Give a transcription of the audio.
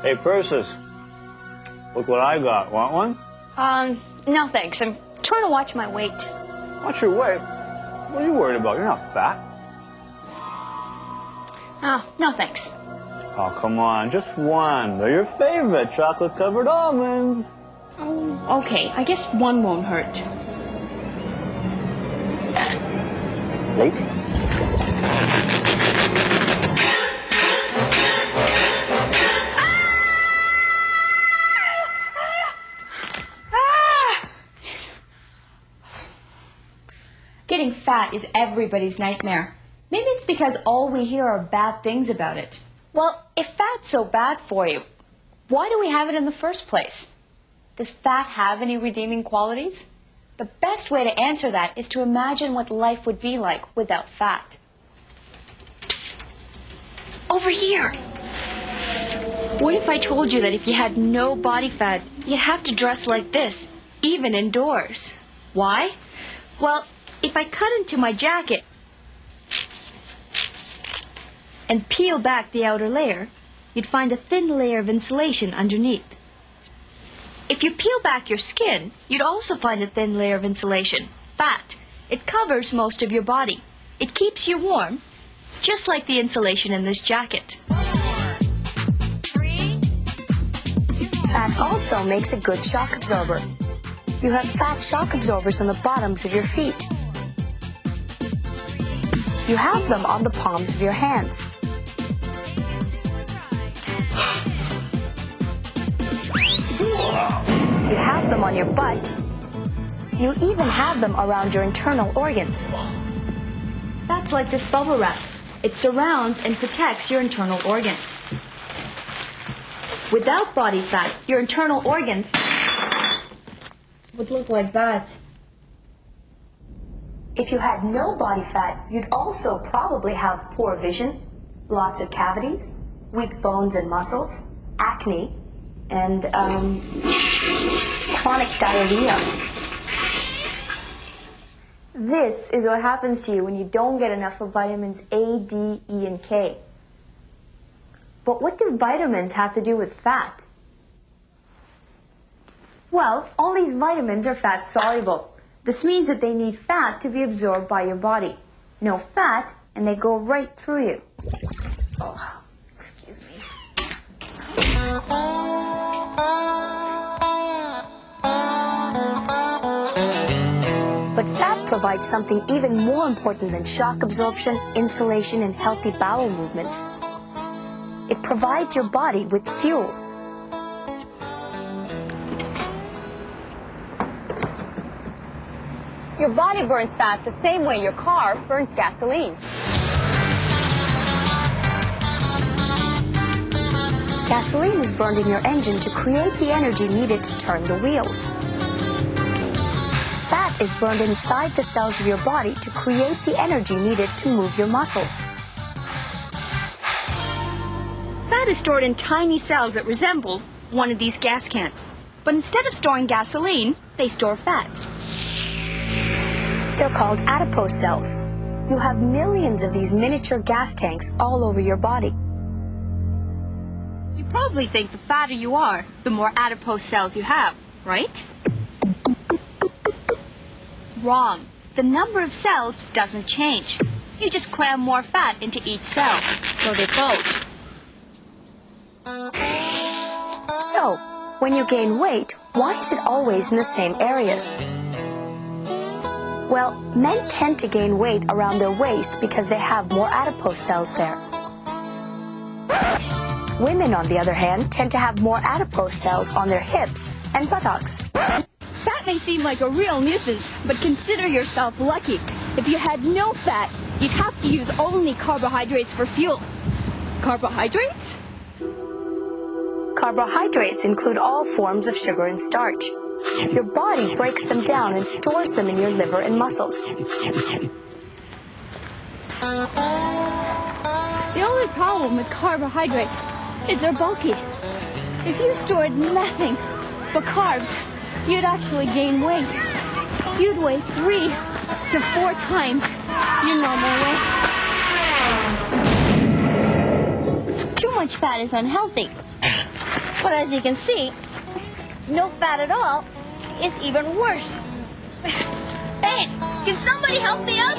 Hey, Persis, look what I got. Want one? No thanks. I'm trying to watch my weight. Watch your weight? What are you worried about? You're not fat. Oh, no thanks. Oh, come on, just one. They're your favorite, chocolate-covered almonds. Oh, okay. I guess one won't hurt. Late? Getting fat is everybody's nightmare. Maybe it's because all we hear are bad things about it. Well, if fat's so bad for you, why do we have it in the first place? Does fat have any redeeming qualities? The best way to answer that is to imagine what life would be like without fat. Psst. Over here! What if I told you that if you had no body fat, you'd have to dress like this, even indoors? Why? Well, if I cut into my jacket and peel back the outer layer, you'd find a thin layer of insulation underneath. If you peel back your skin, you'd also find a thin layer of insulation, fat. It covers most of your body. It keeps you warm, just like the insulation in this jacket. Fat also makes a good shock absorber. You have fat shock absorbers on the bottoms of your feet. You have them on the palms of your hands. You have them on your butt. You even have them around your internal organs. That's like this bubble wrap. It surrounds and protects your internal organs. Without body fat, your internal organs would look like that. If you had no body fat, you'd also probably have poor vision, lots of cavities, weak bones and muscles, acne, and chronic diarrhea. This is what happens to you when you don't get enough of vitamins A, D, E, and K. But what do vitamins have to do with fat? Well, all these vitamins are fat soluble. This means that they need fat to be absorbed by your body. No fat, and they go right through you. Oh, excuse me. But fat provides something even more important than shock absorption, insulation, and healthy bowel movements. It provides your body with fuel. Your body burns fat the same way your car burns gasoline. Gasoline is burned in your engine to create the energy needed to turn the wheels. Fat is burned inside the cells of your body to create the energy needed to move your muscles. Fat is stored in tiny cells that resemble one of these gas cans. But instead of storing gasoline, they store fat. They're called adipose cells. You have millions of these miniature gas tanks all over your body. You probably think the fatter you are, the more adipose cells you have, right? Wrong. The number of cells doesn't change. You just cram more fat into each cell, so they bulge. So, when you gain weight, why is it always in the same areas? Well, men tend to gain weight around their waist because they have more adipose cells there. Women, on the other hand, tend to have more adipose cells on their hips and buttocks. Fat may seem like a real nuisance, but consider yourself lucky. If you had no fat, you'd have to use only carbohydrates for fuel. Carbohydrates? Carbohydrates include all forms of sugar and starch. Your body breaks them down and stores them in your liver and muscles. The only problem with carbohydrates is they're bulky. If you stored nothing but carbs, you'd actually gain weight. You'd weigh 3 to 4 times your normal weight. Too much fat is unhealthy. But as you can see, no fat at all is even worse. Hey, can somebody help me up?